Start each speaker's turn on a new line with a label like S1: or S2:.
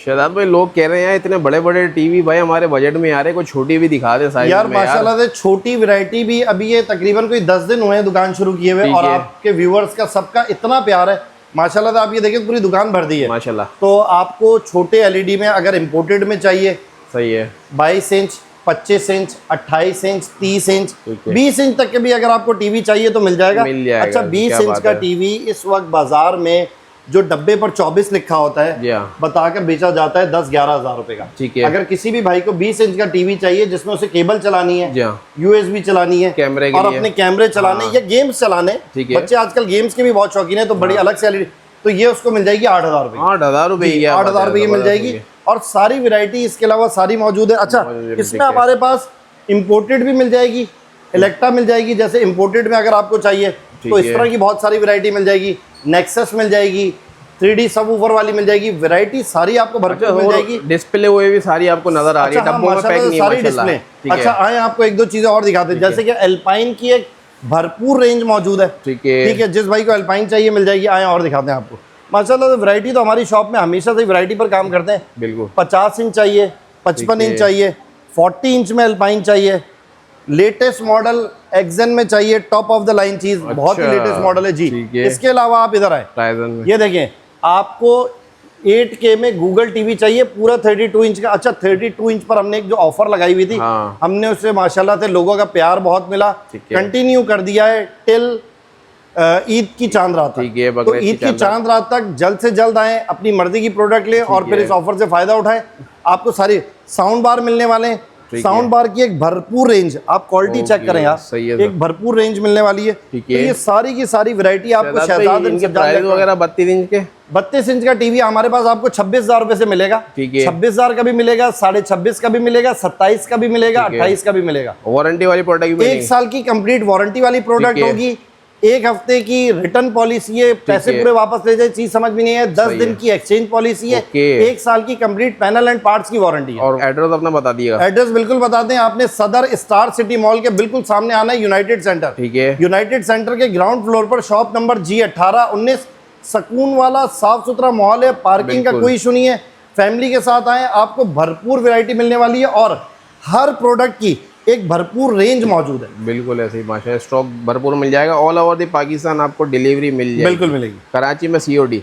S1: शहजाद भाई लोग कह रहे हैं इतने बड़े बड़े टीवी भाई हमारे बजट में आ रहे, कोई छोटी भी दिखा दे साइज
S2: यार
S1: में।
S2: माशाल्लाह से छोटी वैरायटी भी, अभी ये तकरीबन कोई 10 दिन हुए हैं दुकान शुरू किए हुए, और आपके व्यूवर्स का सबका इतना प्यार है माशाल्लाह से, आप ये देखिए पूरी दुकान भर दी है
S1: माशाल्लाह।
S2: तो आपको छोटे एलईडी में अगर इम्पोर्टेड में चाहिए,
S1: सही है,
S2: 22 inch, 25 inch, 28 inch, 30 inch, 20 inch तक के भी अगर आपको टीवी चाहिए तो मिल जाएगा। अच्छा 20 इंच का टीवी इस वक्त बाजार में जो डब्बे पर 24 लिखा होता है बताकर बेचा जाता है 10-11 हज़ार रुपए का।
S1: ठीक है।
S2: अगर किसी भी भाई को 20 इंच का टीवी चाहिए जिसमें उसे केबल चलानी है, यूएसबी चलानी है,
S1: कैमरे
S2: और अपने कैमरे चलाने या गेम्स चलाने, बच्चे आजकल गेम्स के भी बहुत शौकीन है तो बड़ी अलग से एलईडी, तो ये उसको मिल जाएगी 8,000 रुपए।
S1: 8,000 रुपए,
S2: 8,000 रुपए मिल जाएगी, और सारी वैरायटी इसके अलावा सारी मौजूद है। अच्छा इसमें हमारे पास इम्पोर्टेड भी मिल जाएगी, इलेक्ट्रा मिल जाएगी, जैसे इम्पोर्टेड में अगर आपको चाहिए तो इस तरह की बहुत सारी वैरायटी मिल जाएगी, नेक्सस मिल जाएगी, 3D सबवूफर वाली मिल जाएगी, वैरायटी सारी आपको भरपूर मिल जाएगी।
S1: डिस्प्ले हुए भी सारी आपको नजर आ रही है, डब्बों में पैक नहीं है
S2: सारी डिस्प्ले। अच्छा आए आपको एक दो चीजें और दिखाते हैं, जैसे कि एल्पाइन की एक भरपूर रेंज मौजूद है। ठीक है, जिस भाई को एल्पाइन चाहिए मिल जाएगी। आए और दिखाते हैं आपको माशाल्लाह। वैरायटी तो हमारी शॉप में हमेशा से वैरायटी पर काम करते हैं। बिल्कुल 50 इंच चाहिए, 55 इंच चाहिए, 40 इंच में एल्पाइन चाहिए, लेटेस्ट मॉडल एक्सन में चाहिए, टॉप ऑफ द लाइन चीज, बहुत ही लेटेस्ट मॉडल है जी। इसके अलावा आप इधर आए, ये देखें आपको 8K में गूगल टीवी चाहिए पूरा 32 इंच का। अच्छा 32 इंच पर हमने एक जो ऑफर लगाई हुई थी, हमने उससे माशाल्लाह से लोगों का प्यार बहुत मिला, कंटिन्यू कर दिया है टिल ईद की चांद रात तक। तो ईद की चांद रात तक जल्द से जल्द आए, अपनी मर्जी की प्रोडक्ट लें और फिर इस ऑफर से फायदा उठाएं। आपको सारी साउंड बार मिलने वाले हैं, साउंड बार की एक भरपूर रेंज, आप क्वालिटी चेक करें यार, एक भरपूर रेंज मिलने वाली है। तो ये सारी की सारी वैरायटी आपको शहजाद
S1: वगैरह 32 इंच के
S2: 32 इंच का टीवी हमारे पास आपको 26,000 रुपए से मिलेगा। 26,000 का भी मिलेगा, 26,500 का भी मिलेगा, 27 का भी मिलेगा, 28 का भी मिलेगा।
S1: वारंटी वाली प्रोडक्ट,
S2: 1 साल की कंप्लीट वारंटी वाली प्रोडक्ट होगी, 1 हफ्ते की रिटर्न पॉलिसी है, पैसे पूरे वापस ले जाए चीज समझ में नहीं है, 10 दिन की एक्सचेंज पॉलिसी है, 1 साल की कंप्लीट पैनल एंड पार्ट्स की वारंटी है।
S1: और एड्रेस अपना बता दिएगा।
S2: एड्रेस बिल्कुल बता दें, आपने सदर स्टार सिटी मॉल के बिल्कुल सामने आना है, यूनाइटेड सेंटर। ठीक है, यूनाइटेड सेंटर के ग्राउंड फ्लोर पर शॉप नंबर G18-19, सुकून वाला साफ सुथरा माहौल है, पार्किंग का कोई इशू नहीं है। फैमिली के साथ आए, आपको भरपूर वैरायटी मिलने वाली है और हर प्रोडक्ट की एक भरपूर रेंज मौजूद है।
S1: बिल्कुल ऐसे ही माशाल्लाह, स्टॉक भरपूर मिल जाएगा। ऑल ओवर द पाकिस्तान आपको डिलीवरी मिल जाएगी,
S2: बिल्कुल मिलेगी।
S1: कराची में COD।